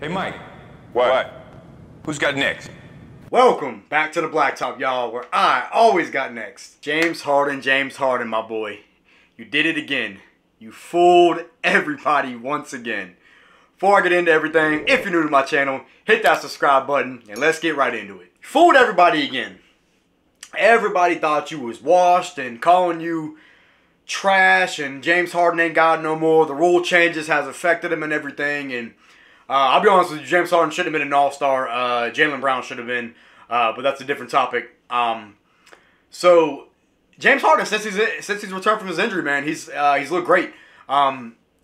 Hey, Mike. What? Who's got next? Welcome back to the Blacktop, y'all, where I always got next. James Harden, my boy. You did it again. You fooled everybody once again. Before I get into everything, if you're new to my channel, hit that subscribe button and let's get right into it. You fooled everybody again. Everybody thought you was washed and calling you trash and James Harden ain't got no more. The rule changes has affected him and everything. And I'll be honest with you, James Harden should have been an all-star. Jaylen Brown should have been, but that's a different topic. So James Harden, since he's returned from his injury, man, he's looked great.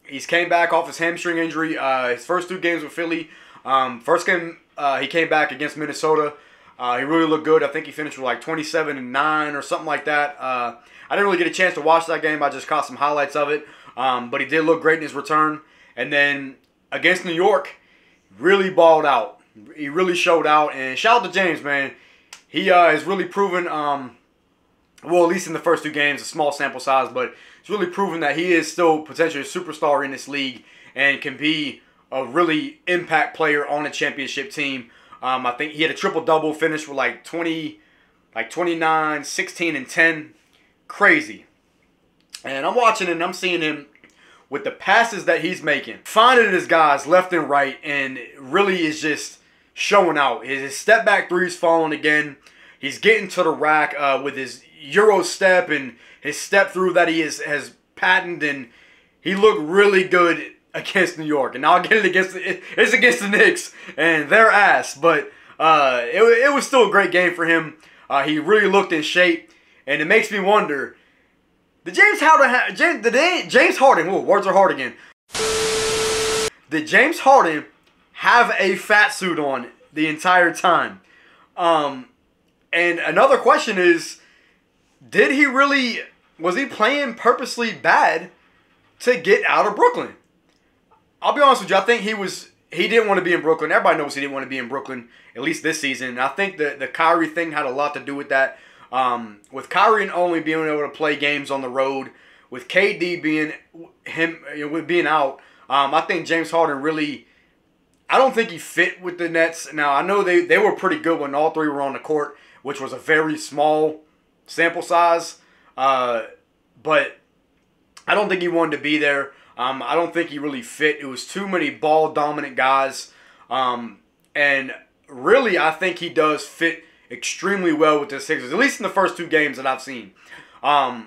He's came back off his hamstring injury. His first two games with Philly. First game he came back against Minnesota. He really looked good. I think he finished with like 27-9 or something like that. I didn't really get a chance to watch that game. I just caught some highlights of it. But he did look great in his return. And then against New York, really balled out. He really showed out. And shout out to James, man. He has really proven, well, at least in the first two games, a small sample size, but it's really proven that he is still potentially a superstar in this league and can be a really impact player on a championship team. I think he had a triple-double finish with like 29, 16, and 10. Crazy. And I'm watching it and I'm seeing him with the passes that he's making, finding his guys left and right, and really is just showing out. His step-back threes falling again. He's getting to the rack with his Euro step and his step-through that he has patented, and he looked really good against New York. And now again, it's against the Knicks and their ass, but it was still a great game for him. He really looked in shape, and it makes me wonder, did James Harden, whoa, words are hard again. Did James Harden have a fat suit on the entire time? And another question is, was he playing purposely bad to get out of Brooklyn? I'll be honest with you, I think he didn't want to be in Brooklyn. Everybody knows he didn't want to be in Brooklyn, at least this season. And I think the Kyrie thing had a lot to do with that. With Kyrie only being able to play games on the road, with KD being out, I think James Harden really, I don't think he fit with the Nets. Now, I know they were pretty good when all three were on the court, which was a very small sample size. But I don't think he wanted to be there. I don't think he really fit. It was too many ball-dominant guys. And really, I think he does fit extremely well with the Sixers, at least in the first two games that I've seen. I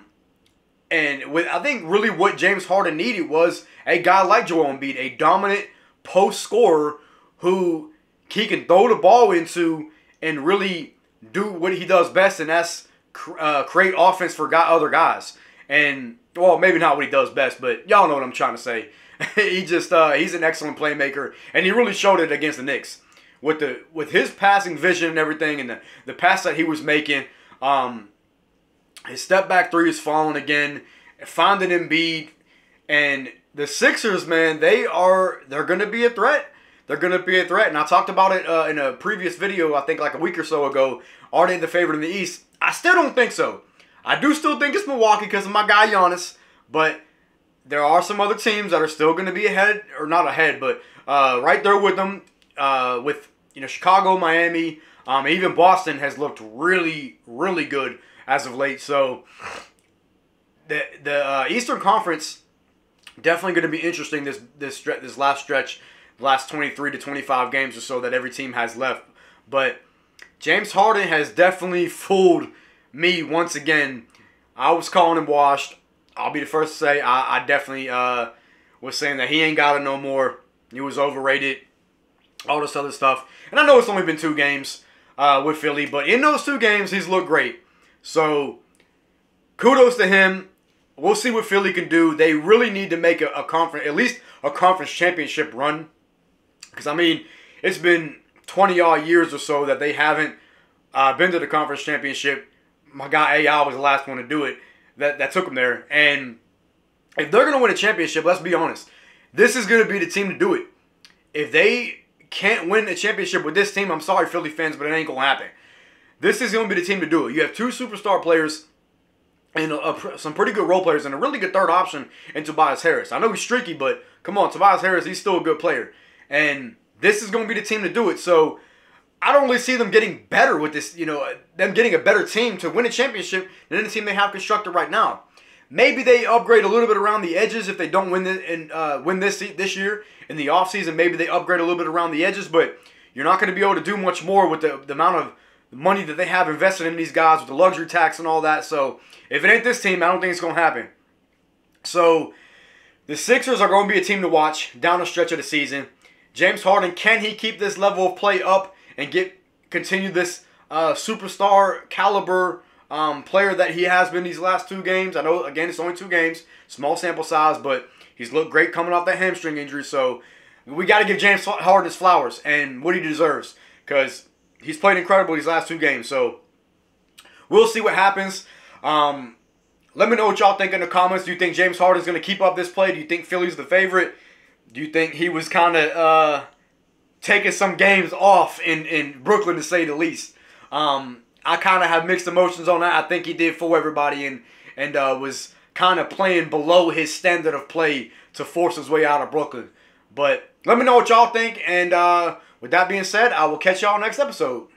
think really what James Harden needed was a guy like Joel Embiid, a dominant post scorer who he can throw the ball into and really do what he does best, and that's create offense for other guys. And, well, maybe not what he does best, but y'all know what I'm trying to say. He's an excellent playmaker, and he really showed it against the Knicks. With his passing vision and everything, and the pass that he was making, his step back three is falling again, finding Embiid, and the Sixers, man, they're gonna be a threat. They're gonna be a threat, and I talked about it in a previous video, I think like a week or so ago. Are they the favorite in the East? I still don't think so. I do still think it's Milwaukee because of my guy Giannis, but there are some other teams that are still going to be ahead, or not ahead, but right there with them. With Chicago, Miami, even Boston has looked really, really good as of late. So the Eastern Conference definitely going to be interesting this last stretch, the last 23 to 25 games or so that every team has left. But James Harden has definitely fooled me once again. I was calling him washed. I'll be the first to say I definitely was saying that he ain't got it no more. He was overrated. All this other stuff. And I know it's only been 2 games with Philly, but in those 2 games, he's looked great. So, kudos to him. We'll see what Philly can do. They really need to make a conference, at least a conference championship run. Because, I mean, it's been 20-odd years or so that they haven't been to the conference championship. My guy AI was the last one to do it that took him there. And if they're going to win a championship, let's be honest, this is going to be the team to do it. If they can't win a championship with this team, I'm sorry, Philly fans, but it ain't going to happen. This is going to be the team to do it. You have 2 superstar players and some pretty good role players and a really good third option in Tobias Harris. I know he's streaky, but come on, Tobias Harris, he's still a good player. And this is going to be the team to do it. So I don't really see them getting better with this, them getting a better team to win a championship than the team they have constructed right now. Maybe they upgrade a little bit around the edges if they don't win this year in the offseason. Maybe they upgrade a little bit around the edges, but you're not going to be able to do much more with the amount of money that they have invested in these guys with the luxury tax and all that. So if it ain't this team, I don't think it's going to happen. So the Sixers are going to be a team to watch down the stretch of the season. James Harden, can he keep this level of play up and continue this superstar caliber player that he has been these last 2 games? I know, again, it's only 2 games, small sample size, but he's looked great coming off that hamstring injury. So we got to give James Harden his flowers and what he deserves, because he's played incredible these last 2 games. So we'll see what happens. Let me know what y'all think in the comments. Do you think James Harden's going to keep up this play? Do you think Philly's the favorite? Do you think he was kind of taking some games off in Brooklyn, to say the least? I kind of have mixed emotions on that. I think he did fool everybody and was kind of playing below his standard of play to force his way out of Brooklyn. But let me know what y'all think. And with that being said, I will catch y'all next episode.